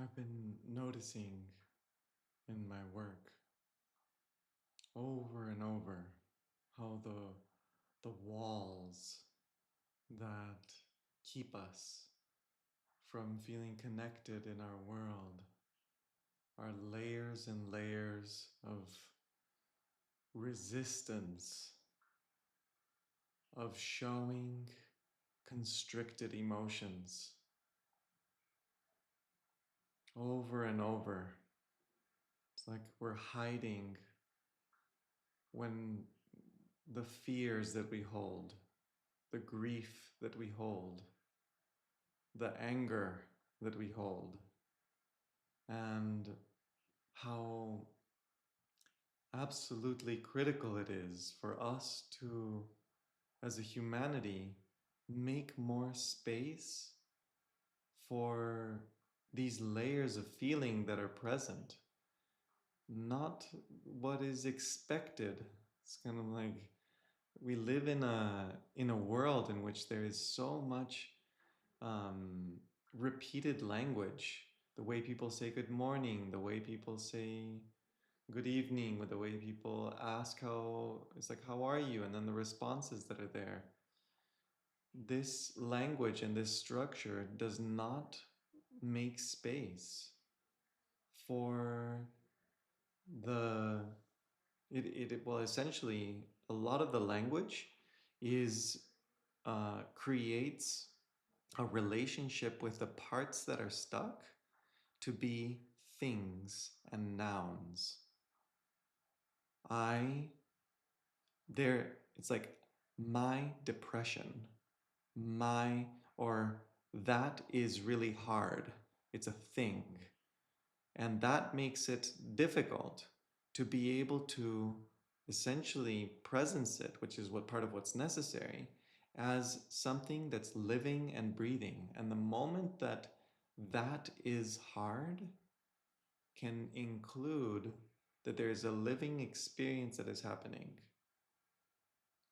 I've been noticing in my work over and over how the walls that keep us from feeling connected in our world are layers and layers of resistance, of showing constricted emotions over and over. It's like we're hiding when the fears that we hold, the grief that we hold, the anger that we hold, and how absolutely critical it is for us to, as a humanity, make more space for these layers of feeling that are present, not what is expected. It's kind of like we live in a world in which there is so much repeated language. The way people say good morning, the way people say good evening, with the way people ask how it's like how are you, and then the responses that are there. This language and this structure does not make space for the well, essentially a lot of the language is creates a relationship with the parts that are stuck to be things and nouns. I there it's like my depression, my or that is really hard. It's a thing. And that makes it difficult to be able to essentially presence it, which is what part of what's necessary, as something that's living and breathing. And the moment that that is hard can include that there is a living experience that is happening.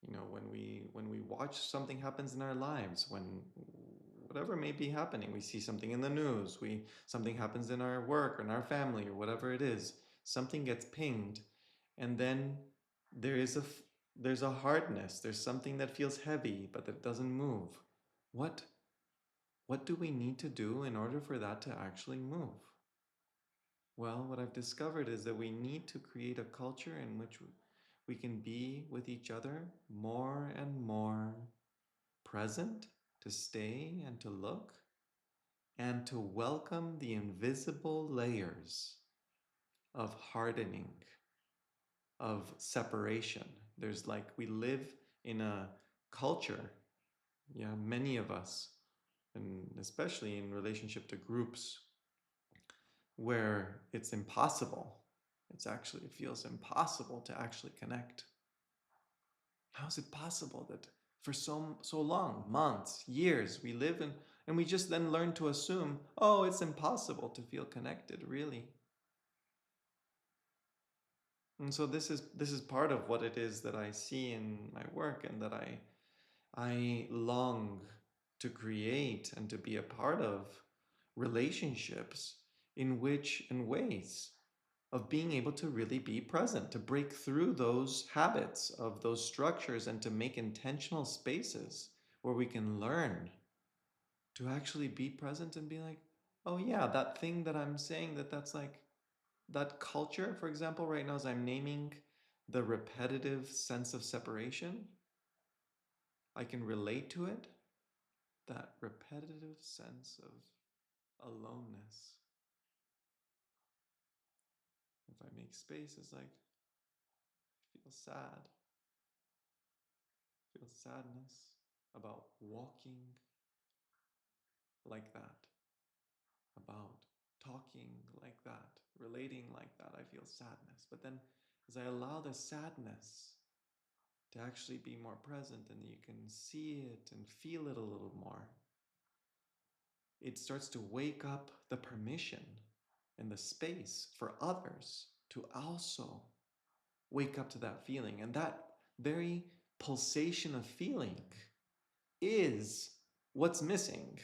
When we watch something happens in our lives, when whatever may be happening, we see something in the news, we something happens in our work or in our family or whatever it is, something gets pinged, and then there is there's a hardness, there's something that feels heavy but that doesn't move. What what do we need to do in order for that to actually move? Well, what I've discovered is that we need to create a culture in which we can be with each other more and more present, to stay and to look, and to welcome the invisible layers of hardening, of separation. There's like, we live in a culture, yeah, many of us, and especially in relationship to groups, where it's impossible. It feels impossible to actually connect. How is it possible that for so long, months, years, we live in, and we just then learn to assume, oh, it's impossible to feel connected, really? And so this is part of what it is that I see in my work, and that I long to create and to be a part of relationships in ways of being able to really be present, to break through those habits of those structures and to make intentional spaces where we can learn to actually be present and be like, oh yeah, that thing that I'm saying, that's like that culture, for example, right now, as I'm naming the repetitive sense of separation, I can relate to it, that repetitive sense of aloneness. If I make space, it's like, I feel sadness about walking like that, about talking like that, relating like that. I feel sadness. But then as I allow the sadness to actually be more present, and you can see it and feel it a little more, it starts to wake up the permission and the space for others to also wake up to that feeling. And that very pulsation of feeling is what's missing.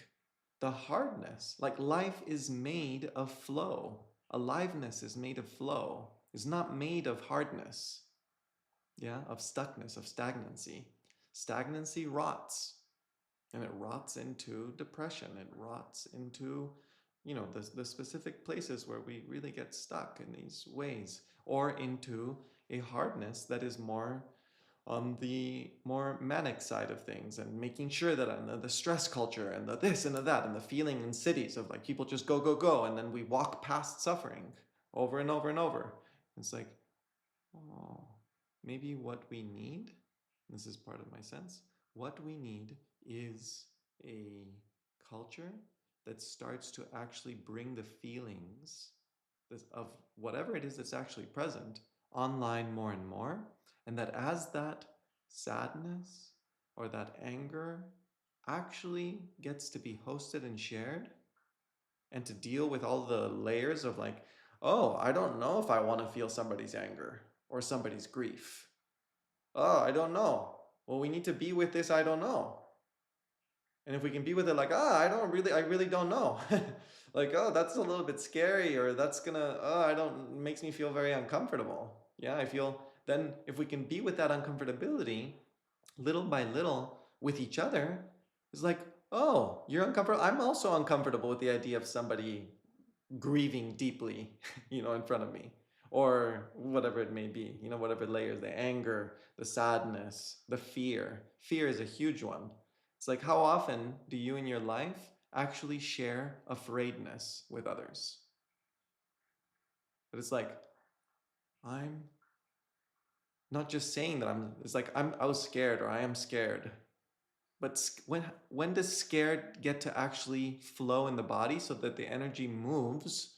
the hardness. Like life is made of flow. Aliveness is made of flow. It's not made of hardness, yeah, of stuckness, of stagnancy. Stagnancy rots, and it rots into depression. It rots into, the specific places where we really get stuck in these ways, or into a hardness that is more on the more manic side of things, and making sure that the stress culture and the this and the that and the feeling in cities of like people just go, go, go. And then we walk past suffering over and over and over. It's like, oh, maybe what we need, this is part of my sense, what we need is a culture that starts to actually bring the feelings of whatever it is that's actually present online more and more. And that as that sadness or that anger actually gets to be hosted and shared, and to deal with all the layers of like, oh, I don't know if I want to feel somebody's anger or somebody's grief. Oh, I don't know. Well, we need to be with this, I don't know. And if we can be with it like, I really don't know. Like, oh, that's a little bit scary, or that's gonna, I don't, makes me feel very uncomfortable. Yeah, I feel then if we can be with that uncomfortability little by little with each other, it's like, oh, you're uncomfortable. I'm also uncomfortable with the idea of somebody grieving deeply, in front of me, or whatever it may be, whatever layers, the anger, the sadness, the fear. Fear is a huge one. It's like, how often do you in your life actually share afraidness with others? But it's like, I'm not just saying that it's like, I was scared, or I am scared. But when does scared get to actually flow in the body so that the energy moves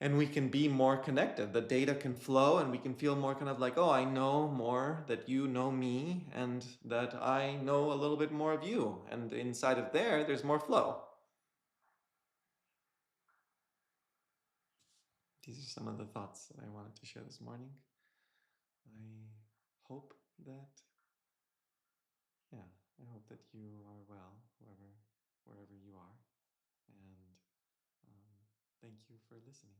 and we can be more connected? The data can flow and we can feel more kind of like, oh, I know more that you know me, and that I know a little bit more of you. And inside of there's more flow. These are some of the thoughts that I wanted to share this morning. I hope that, yeah, I hope that you are well, wherever you are. And thank you for listening.